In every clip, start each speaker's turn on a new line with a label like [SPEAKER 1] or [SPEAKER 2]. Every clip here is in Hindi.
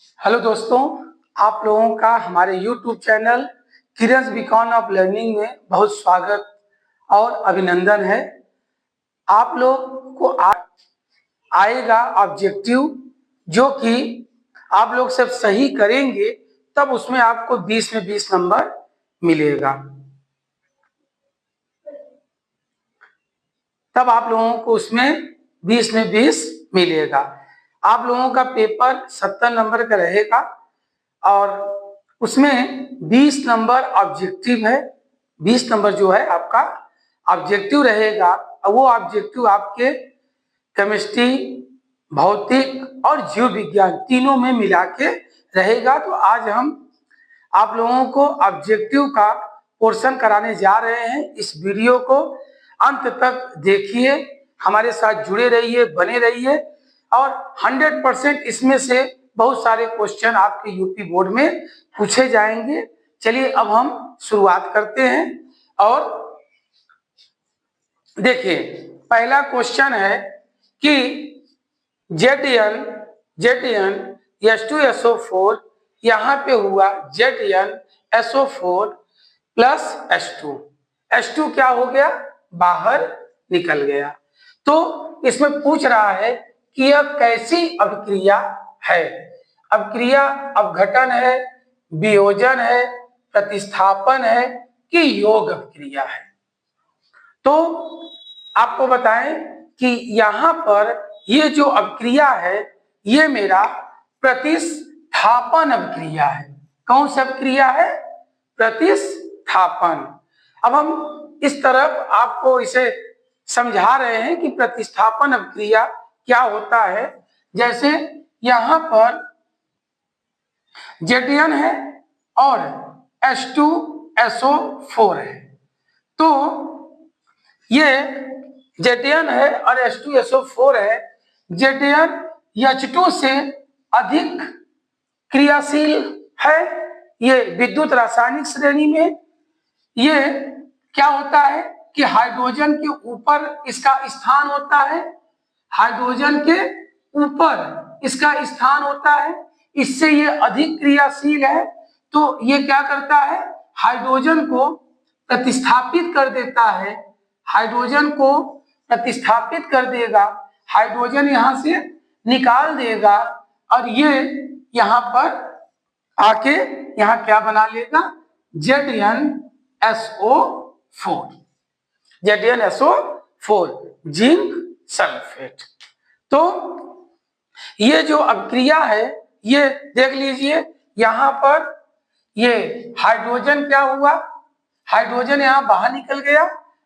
[SPEAKER 1] हेलो दोस्तों, आप लोगों का हमारे YouTube चैनल किरस बीकॉन ऑफ लर्निंग में बहुत स्वागत और अभिनंदन है। आप लोग को आएगा ऑब्जेक्टिव, जो कि आप लोग सब सही करेंगे तब उसमें आपको 20 में 20 नंबर मिलेगा। तब आप लोगों को उसमें 20 में 20 मिलेगा। आप लोगों का पेपर 70 नंबर का रहेगा और उसमें 20 नंबर ऑब्जेक्टिव है। 20 नंबर जो है आपका ऑब्जेक्टिव रहेगा और वो ऑब्जेक्टिव आपके केमिस्ट्री, भौतिक और जीव विज्ञान तीनों में मिला के रहेगा। तो आज हम आप लोगों को ऑब्जेक्टिव का पोर्शन कराने जा रहे हैं। इस वीडियो को अंत तक देखिए, हमारे साथ जुड़े रहिए, बने रहिए और 100% इसमें से बहुत सारे क्वेश्चन आपके यूपी बोर्ड में पूछे जाएंगे। चलिए अब हम शुरुआत करते हैं और देखिए, पहला क्वेश्चन है कि Zn H2SO4 यहाँ पे हुआ ZnSO4 प्लस H2 क्या हो गया, बाहर निकल गया। तो इसमें पूछ रहा है कि यह कैसी अभिक्रिया है। अभिक्रिया अपघटन है, वियोजन है, प्रतिस्थापन है कि योग अभिक्रिया है। तो आपको बताएं कि यहाँ पर ये जो अभिक्रिया है ये मेरा प्रतिस्थापन अभिक्रिया है। कौन सी अभिक्रिया है? प्रतिस्थापन। अब हम इस तरफ आपको इसे समझा रहे हैं कि प्रतिस्थापन अभिक्रिया क्या होता है। जैसे यहाँ पर Zn है और H2SO4 है, तो ये Zn है और H2SO4 है। Zn H2 से अधिक क्रियाशील है। ये विद्युत रासायनिक श्रेणी में ये क्या होता है कि हाइड्रोजन के ऊपर इसका स्थान होता है, हाइड्रोजन के ऊपर इसका स्थान होता है, इससे ये अधिक क्रियाशील है। तो ये क्या करता है, हाइड्रोजन को प्रतिस्थापित कर देता है, हाइड्रोजन को प्रतिस्थापित कर देगा, हाइड्रोजन यहां से निकाल देगा और ये यहां पर आके यहां क्या बना लेगा, ZnSO4 जिंक सल्फेट। तो ये जो अभिक्रिया है ये देख लीजिए, यहां पर ये हाइड्रोजन क्या हुआ, हाइड्रोजन यहां बाहर निकल गया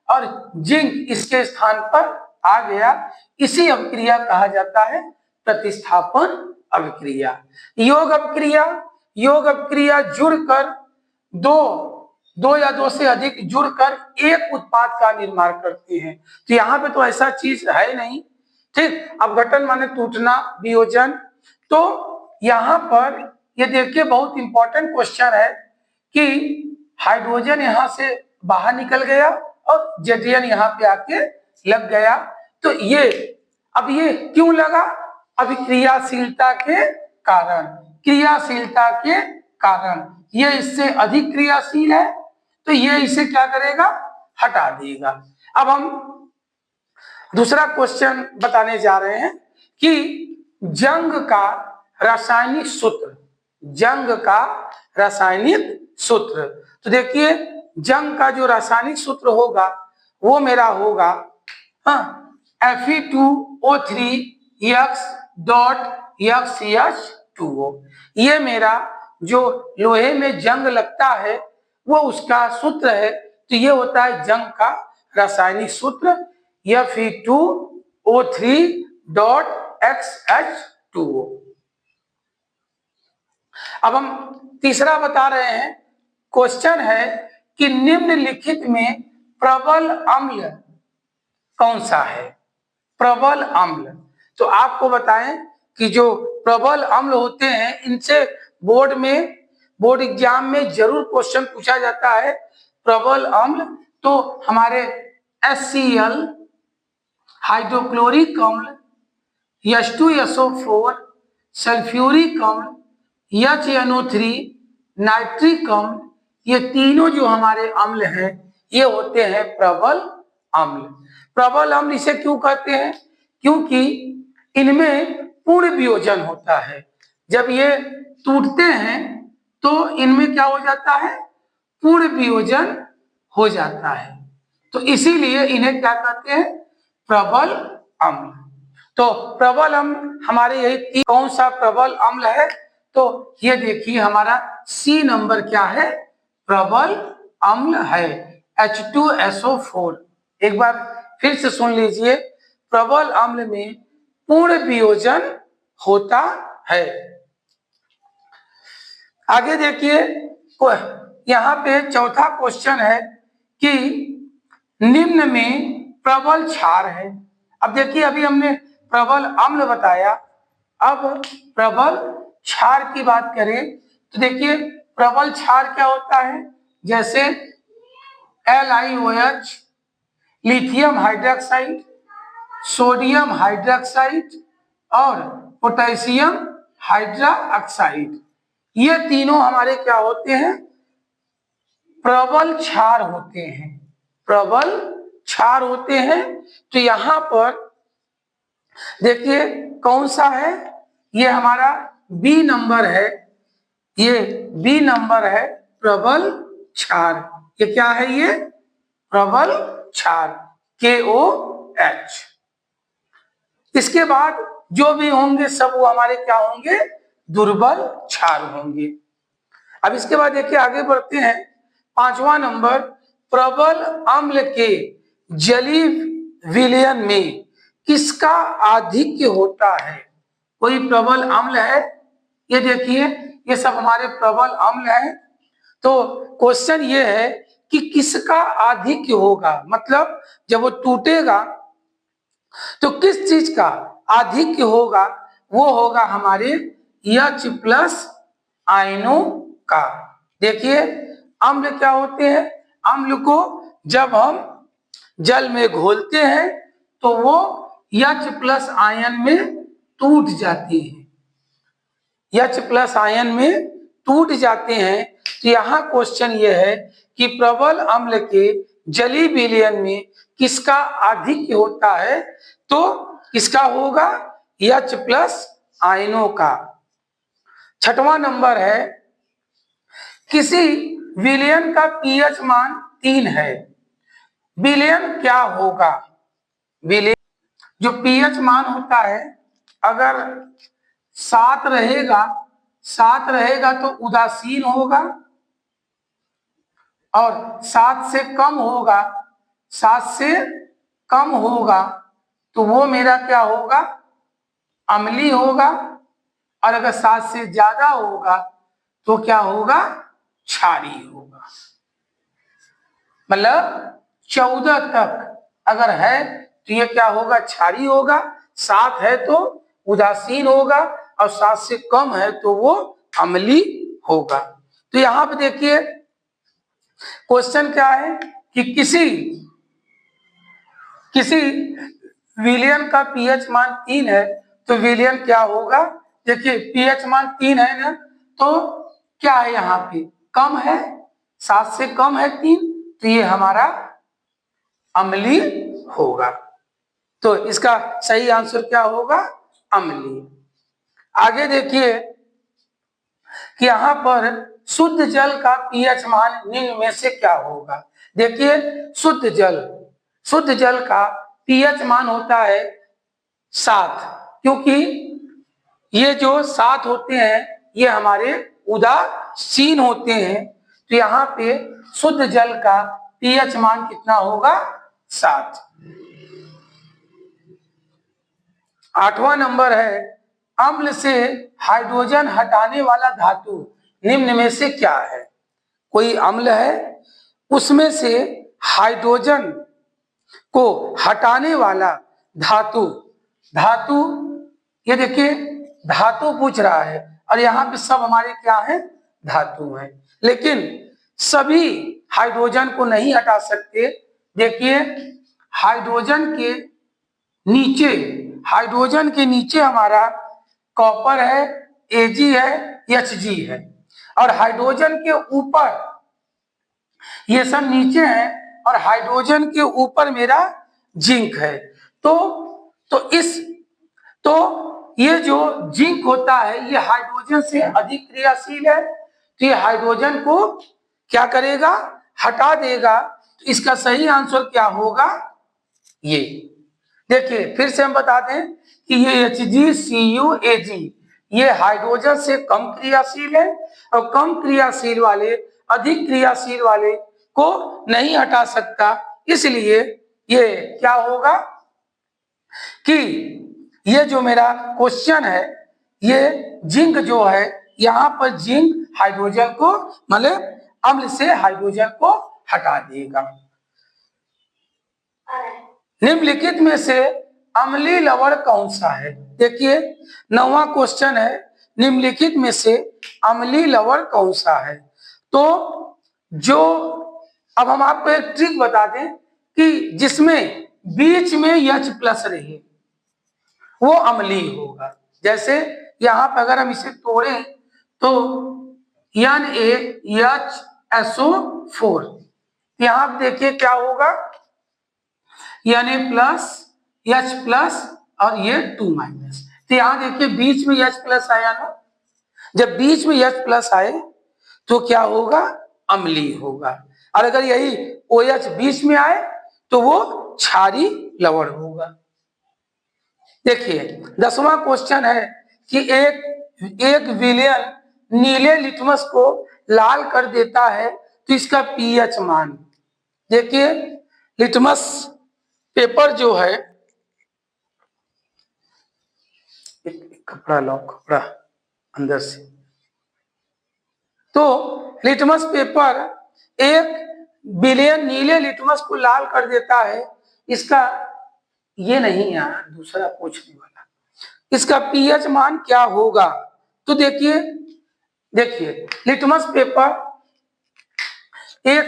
[SPEAKER 1] और जिंक इसके स्थान पर आ गया। इसी अभिक्रिया कहा जाता है प्रतिस्थापन अभिक्रिया। योग अभिक्रिया जुड़कर दो या दो से अधिक जुड़कर एक उत्पाद का निर्माण करते हैं। तो यहाँ पे तो ऐसा चीज है नहीं, ठीक। अपघटन माने टूटना, वियोजन। तो यहाँ पर ये देखिए बहुत इंपॉर्टेंट क्वेश्चन है कि हाइड्रोजन यहाँ से बाहर निकल गया और Zn यहाँ पे आके लग गया। तो ये अब ये क्यों लगा, अभिक्रियाशीलता के कारण, क्रियाशीलता के कारण ये इससे अधिक क्रियाशील है, तो ये इसे क्या करेगा, हटा देगा। अब हम दूसरा क्वेश्चन बताने जा रहे हैं कि जंग का रासायनिक सूत्र, जंग का रासायनिक सूत्र। तो देखिए, जंग का जो रासायनिक सूत्र होगा वो मेरा होगा Fe2O3X.XCH2O। ये मेरा जो लोहे में जंग लगता है वो उसका सूत्र है। तो ये होता है जंग का रासायनिक सूत्र Fe2O3.XH2O। अब हम तीसरा बता रहे हैं, क्वेश्चन है कि निम्नलिखित में प्रबल अम्ल कौन सा है। प्रबल अम्ल, तो आपको बताएं कि जो प्रबल अम्ल होते हैं इनसे बोर्ड एग्जाम में जरूर क्वेश्चन पूछा जाता है। प्रबल अम्ल तो हमारे HCl, हाइड्रोक्लोरिक अम्ल, H2SO4, सल्फ्यूरिक अम्ल, HNO3, नाइट्रिक अम्ल, ये तीनों जो हमारे अम्ल हैं ये होते हैं प्रबल अम्ल। प्रबल अम्ल इसे क्यों कहते हैं? क्योंकि इनमें पूर्ण वियोजन होता है। जब ये टूटते हैं तो इनमें क्या हो जाता है? पूर्ण वियोजन हो जाता है। तो इसीलिए इन्हें क्या कहते हैं? प्रबल अम्ल। तो प्रबल अम्ल हमारे यही कौन सा प्रबल अम्ल है? तो ये देखिए हमारा सी नंबर क्या है? प्रबल अम्ल है, H2SO4। एक बार फिर से सुन लीजिए, प्रबल अम्ल में पूर्ण वियोजन होता है। आगे देखिए, यहाँ पे चौथा क्वेश्चन है कि निम्न में प्रबल क्षार है। अब देखिए, अभी हमने प्रबल अम्ल बताया, अब प्रबल क्षार की बात करें तो देखिए प्रबल क्षार क्या होता है? जैसे LiOH, lithium hydroxide, sodium hydroxide और पोटेशियम हाइड्रोक्साइड, ये तीनों हमारे क्या होते हैं? प्रबल क्षार होते हैं। प्रबल क्षार होते हैं। तो यहां पर देखिए कौन सा है? ये हमारा बी नंबर है, ये बी नंबर है प्रबल क्षार। ये क्या है? ये प्रबल क्षार, KOH। इसके बाद जो भी होंगे सब वो हमारे क्या होंगे? दुर्बल क्षार होंगे। अब इसके बाद देखिए आगे बढ़ते हैं, पांचवा नंबर, प्रबल अम्ल के जलीय विलयन में किसका आधिक्य होता है? कोई प्रबल अम्ल है, ये देखिए ये सब हमारे प्रबल अम्ल हैं। तो क्वेश्चन ये है कि किसका आधिक्य होगा, मतलब जब वो टूटेगा तो किस चीज का आधिक्य होगा? वो होगा हमारे H+ आयनों का। देखिए अम्ल क्या होते हैं? अम्ल को जब हम जल में घोलते हैं तो वो H+ आयन में टूट जाती है, H+ आयन में टूट जाते हैं। तो यहाँ क्वेश्चन ये है कि प्रबल अम्ल के जलीय विलयन में किसका आधिक्य होता है? तो किसका होगा? H+ आयनों का। छठवां नंबर है, किसी विलयन का pH मान 3 है, विलयन क्या होगा? विलयन जो pH मान होता है, अगर 7 रहेगा, 7 रहेगा तो उदासीन होगा, और 7 से कम होगा, 7 से कम होगा तो वो मेरा क्या होगा? अम्लीय होगा। और अगर 7 से ज्यादा होगा तो क्या होगा? क्षारीय होगा। मतलब 14 तक अगर है तो ये क्या होगा? क्षारीय होगा। 7 है तो उदासीन होगा, और 7 से कम है तो वो अम्लीय होगा। तो यहां पे देखिए क्वेश्चन क्या है कि किसी विलयन का pH मान 3 है तो विलयन क्या होगा? देखिए pH मान 3 है ना, तो क्या है? यहाँ पे कम है, 7 से कम है 3, तो ये हमारा अम्लीय होगा। तो इसका सही आंसर क्या होगा? अम्लीय। आगे देखिए कि यहां पर शुद्ध जल का pH मान निम्न में से क्या होगा? देखिए शुद्ध जल का pH मान होता है 7, क्योंकि ये जो 7 होते हैं ये हमारे उदासीन होते हैं। तो यहाँ पे शुद्ध जल का pH मान कितना होगा? 7। आठवां नंबर है, अम्ल से हाइड्रोजन हटाने वाला धातु निम्न में से क्या है? कोई अम्ल है, उसमें से हाइड्रोजन को हटाने वाला धातु ये देखिए धातु पूछ रहा है, और यहाँ पे सब हमारे क्या है? धातु हैं। लेकिन सभी हाइड्रोजन को नहीं हटा सकते। देखिए हाइड्रोजन के नीचे हमारा कॉपर है, Ag है, Hg है, और हाइड्रोजन के ऊपर ये सब नीचे है और हाइड्रोजन के ऊपर मेरा जिंक है। तो ये जो जिंक होता है ये हाइड्रोजन से अधिक क्रियाशील है, तो ये हाइड्रोजन को क्या करेगा, हटा देगा। तो इसका सही आंसर क्या होगा, ये देखिए फिर से हम बता दें कि ये HgCuAg ये हाइड्रोजन से कम क्रियाशील है और कम क्रियाशील वाले अधिक क्रियाशील वाले को नहीं हटा सकता, इसलिए ये क्या होगा कि ये जो मेरा क्वेश्चन है ये जिंक जो है यहाँ पर जिंक हाइड्रोजन को मतलब अम्ल से हाइड्रोजन को हटा देगा। निम्नलिखित में से अम्लीय लवण कौन सा है, देखिए 9वां क्वेश्चन है, निम्नलिखित में से अम्लीय लवण कौन सा है। तो जो अब हम आपको एक ट्रिक बता दें कि जिसमें बीच में H+ रहे वो अम्लीय होगा। जैसे यहाँ पर अगर हम इसे तोड़ें तो NaHSO4, यहाँ पर देखिए क्या होगा, Na+H+ और ये 2-। तो यहाँ देखिए बीच में H+ आया ना, जब बीच में H+ आए तो क्या होगा, अम्लीय होगा, और अगर यही OH बीच में आए तो वो क्षारीय लवण होगा। देखिए 10वां क्वेश्चन है कि एक विलयन नीले लिटमस को लाल कर देता है तो इसका pH मान, देखिए लिटमस पेपर जो है, एक कपड़ा लाओ, कपड़ा अंदर से, तो लिटमस पेपर एक विलयन नीले लिटमस को लाल कर देता है, इसका ये नहीं यार दूसरा पूछने वाला, इसका pH मान क्या होगा। तो देखिए लिटमस पेपर एक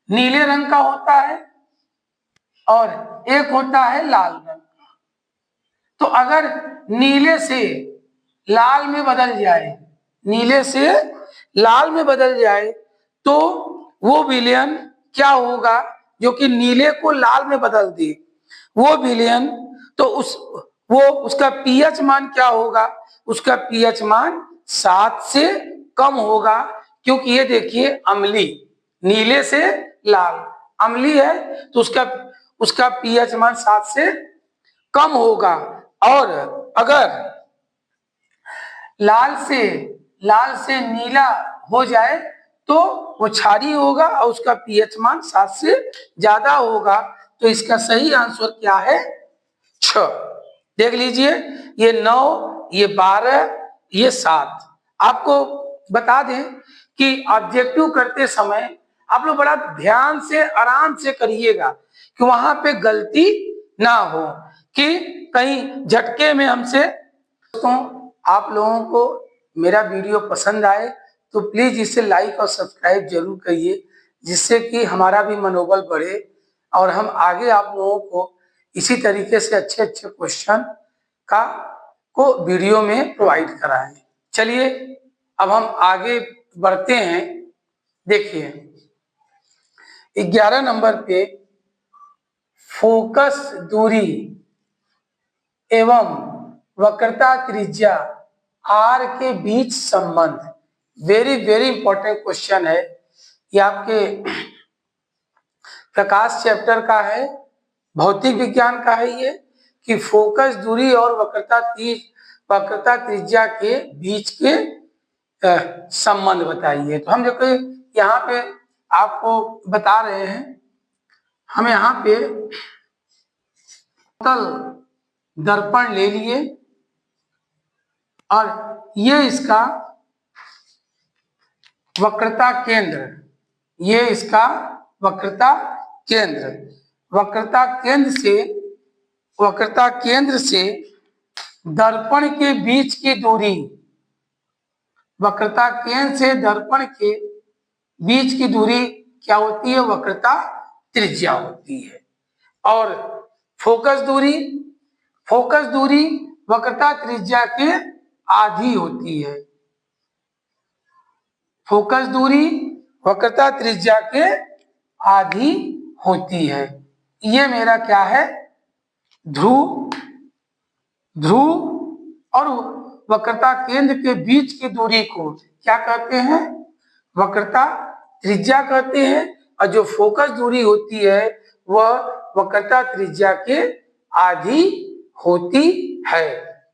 [SPEAKER 1] नीले रंग का होता है और एक होता है लाल रंग का। तो अगर नीले से लाल में बदल जाए, नीले से लाल में बदल जाए तो वो विलयन क्या होगा जो कि नीले को लाल में बदल दे, वो विलयन, तो उसका pH मान क्या होगा, उसका pH मान 7 से कम होगा, क्योंकि ये देखिए अम्लीय, नीले से लाल अम्लीय है तो उसका pH मान 7 से कम होगा। और अगर लाल से नीला हो जाए तो वो क्षारीय होगा और उसका pH मान 7 से ज्यादा होगा। तो इसका सही आंसर क्या है, 6। देख लीजिए ये 9, ये 12, ये 7। आपको बता दें कि ऑब्जेक्टिव करते समय आप लोग बड़ा ध्यान से आराम से करिएगा कि वहां पे गलती ना हो कि कहीं झटके में हमसे। दोस्तों आप लोगों को मेरा वीडियो पसंद आए तो प्लीज इसे लाइक और सब्सक्राइब जरूर करिए, जिससे कि हमारा भी मनोबल बढ़े और हम आगे आप लोगों को इसी तरीके से अच्छे क्वेश्चन को वीडियो में प्रोवाइड कराएं। चलिए अब हम आगे बढ़ते हैं। देखिए 11 नंबर पे फोकस दूरी एवं वक्रता त्रिज्या R के बीच संबंध, वेरी इंपॉर्टेंट क्वेश्चन है। ये आपके प्रकाश चैप्टर का है, भौतिक विज्ञान का है ये, कि फोकस दूरी और वक्रता त्रिज्या के बीच के संबंध बताइए। तो हम देखो यहाँ पे आपको बता रहे हैं, हम यहाँ पे दर्पण ले लिए और ये इसका वक्रता केंद्र, ये इसका वक्रता केंद्र, वक्रता केंद्र से दर्पण के बीच की दूरी, वक्रता केंद्र से दर्पण के बीच की दूरी क्या होती है, वक्रता त्रिज्या होती है। और फोकस दूरी वक्रता त्रिज्या के आधी होती है। फोकस दूरी वक्रता त्रिज्या के आधी होती है। ये मेरा क्या है, ध्रुव और वक्रता केंद्र के बीच की दूरी को क्या कहते हैं, वक्रता त्रिज्या कहते हैं। और जो फोकस दूरी होती है वह वक्रता त्रिज्या के आधी होती है।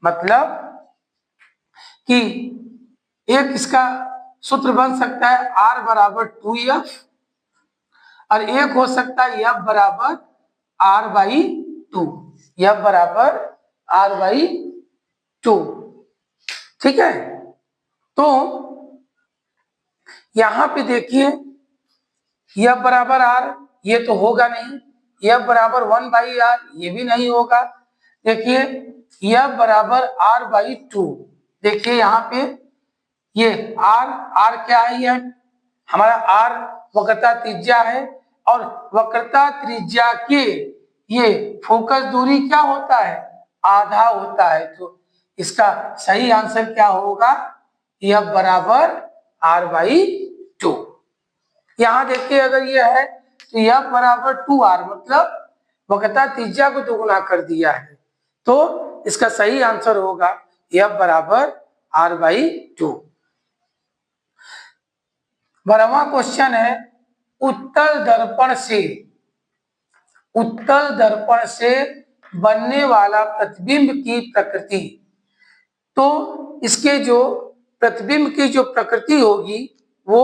[SPEAKER 1] मतलब कि एक इसका सूत्र बन सकता है R बराबर 2F और एक हो सकता है F बराबर R/2, F बराबर R/2। ठीक है, तो यहां पे देखिए F बराबर R ये तो होगा नहीं, F बराबर 1/R ये भी नहीं होगा। देखिए F बराबर R/2, देखिए यहाँ पे ये R क्या है, ये हमारा R वक्रता त्रिज्या है और वक्रता त्रिज्या के ये फोकस दूरी क्या होता है, आधा होता है। तो इसका सही आंसर क्या होगा, F बराबर R/2। यहां देखिए अगर ये है तो F बराबर 2R, मतलब वक्रता त्रिज्या को दोगुना कर दिया है। तो इसका सही आंसर होगा F बराबर R/2। 12वां क्वेश्चन है, उत्तल दर्पण से बनने वाला प्रतिबिंब की प्रकृति। तो इसके जो प्रतिबिंब की जो प्रकृति होगी वो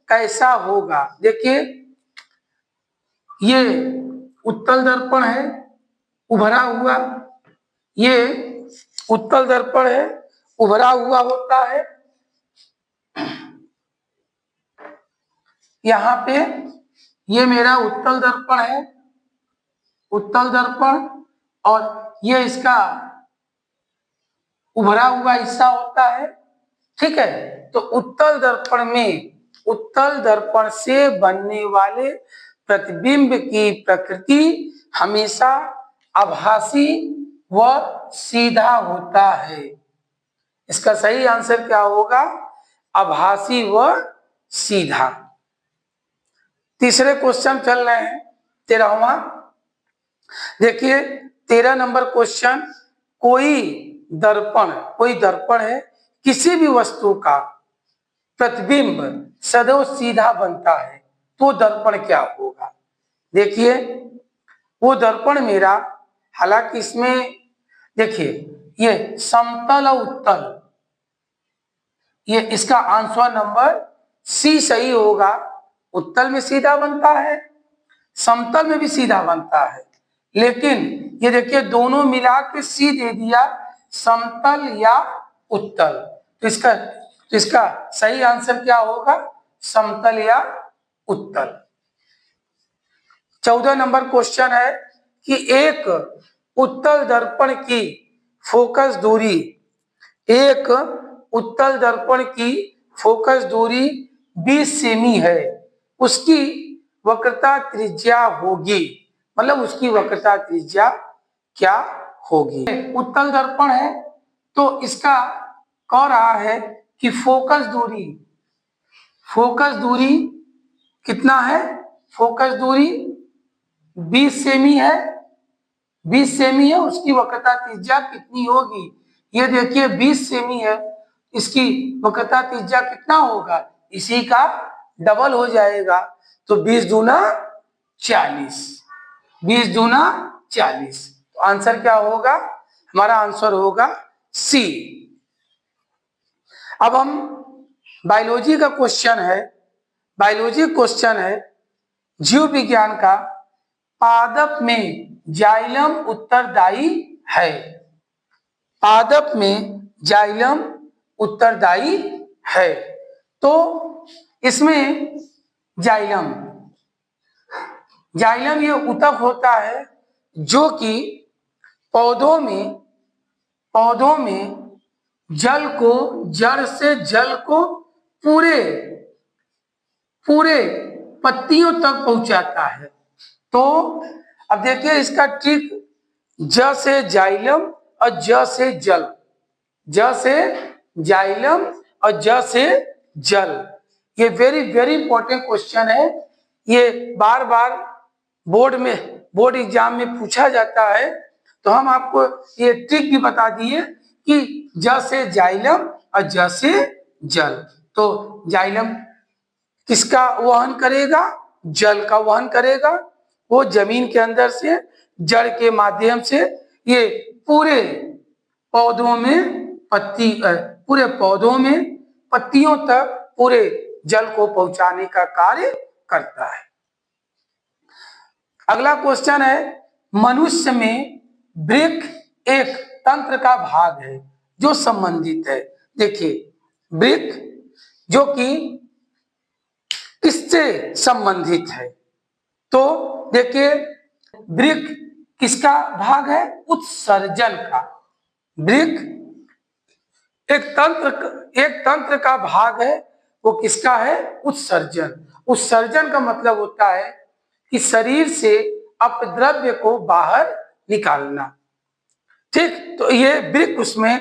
[SPEAKER 1] कैसा होगा। देखिए ये उत्तल दर्पण है उभरा हुआ, ये उत्तल दर्पण है उभरा हुआ होता है। यहाँ पे ये मेरा उत्तल दर्पण है, उत्तल दर्पण, और ये इसका उभरा हुआ हिस्सा होता है। ठीक है, तो उत्तल दर्पण से बनने वाले प्रतिबिंब की प्रकृति हमेशा आभासी व सीधा होता है। इसका सही आंसर क्या होगा, आभासी व सीधा। तीसरे क्वेश्चन चल रहे हैं 13वां। देखिए 13 नंबर क्वेश्चन, कोई दर्पण है, किसी भी वस्तु का प्रतिबिंब सदैव सीधा बनता है तो दर्पण क्या होगा। देखिए वो दर्पण मेरा, हालांकि इसमें देखिए ये समतल और उत्तल, ये इसका आंसर नंबर सी सही होगा। उत्तल में सीधा बनता है, समतल में भी सीधा बनता है, लेकिन ये देखिए दोनों मिला के सी दे दिया, समतल या उत्तल। तो इसका सही आंसर क्या होगा, समतल या उत्तल। 14 नंबर क्वेश्चन है कि एक उत्तल दर्पण की फोकस दूरी, एक उत्तल दर्पण की फोकस दूरी 20 सेमी है, उसकी वक्रता त्रिज्या होगी, मतलब उसकी वक्रता त्रिज्या क्या होगी। उत्तल दर्पण है तो इसका कह रहा है कि फोकस दूरी कितना है, फोकस दूरी 20 सेमी है, 20 सेमी है, उसकी वक्रता त्रिज्या कितनी होगी। ये देखिए 20 सेमी है, इसकी वक्रता त्रिज्या कितना होगा, इसी का डबल हो जाएगा। तो 20 दूना 40, 20 दूना 40। तो आंसर क्या होगा, हमारा आंसर होगा सी। अब हम बायोलॉजी का क्वेश्चन है, बायोलॉजी क्वेश्चन है जीव विज्ञान का, पादप में जाइलम उत्तरदायी है, पादप में जाइलम उत्तरदायी है। तो इसमें जाइलम ये ऊतक होता है जो कि पौधों में जल को, जड़ से जल को पूरे पत्तियों तक पहुंचाता है। तो अब देखिए इसका ट्रिक, ज से जाइलम और ज से जल, ज से जाइलम और ज से जल। ये वेरी वेरी इंपॉर्टेंट क्वेश्चन है। ये बार बार बोर्ड एग्जाम में पूछा जाता है। तो हम आपको ये ट्रिक भी बता दिए कि ज से जाइलम और ज से जल। तो जाइलम किसका वहन करेगा? जल का वहन करेगा। वो जमीन के अंदर से जड़ के माध्यम से ये पूरे पौधों में पत्तियों तक पूरे जल को पहुंचाने का कार्य करता है। अगला क्वेश्चन है, मनुष्य में वृक्क एक तंत्र का भाग है जो संबंधित है। देखिए, वृक्क जो कि किससे संबंधित है? तो देखिए, वृक्क किसका भाग है? उत्सर्जन का। वृक्क एक तंत्र का भाग है। वो किसका है? उत्सर्जन। उत्सर्जन का मतलब होता है कि शरीर से अपद्रव्य को बाहर निकालना। ठीक, तो ये वृक्क उसमें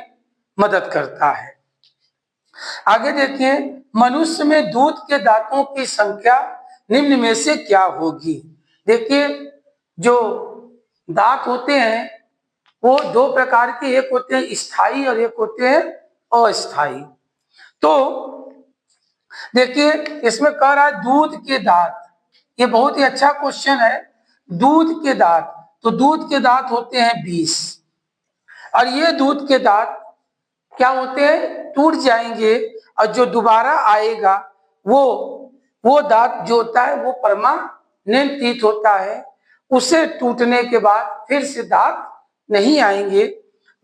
[SPEAKER 1] मदद करता है। आगे देखिए, मनुष्य में दूध के दांतों की संख्या निम्न में से क्या होगी? देखिए, जो दांत होते हैं वो दो प्रकार के, एक होते हैं स्थायी और एक होते हैं अस्थायी। तो देखिए, इसमें कह रहा है दूध के दांत। ये बहुत ही अच्छा क्वेश्चन है। दूध के दांत, तो दूध के दांत होते हैं 20 और ये दूध के दांत क्या होते हैं? टूट जाएंगे और जो दोबारा आएगा वो दांत जो होता है वो परमानेंट टीथ होता है। उसे टूटने के बाद फिर से दांत नहीं आएंगे।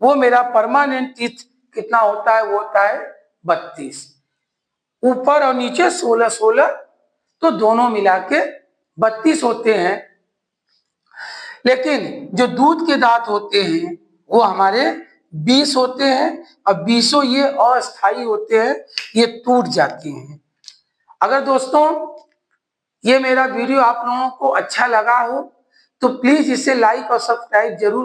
[SPEAKER 1] वो मेरा परमानेंट टीथ कितना होता है? वो होता है 32। ऊपर और नीचे 16, तो दोनों मिला के 32 होते हैं। लेकिन जो दूध के दांत होते हैं वो हमारे 20 होते हैं और 20 ये अस्थायी होते हैं, ये टूट जाते हैं। अगर दोस्तों ये मेरा वीडियो आप लोगों को अच्छा लगा हो तो प्लीज इसे लाइक और सब्सक्राइब जरूर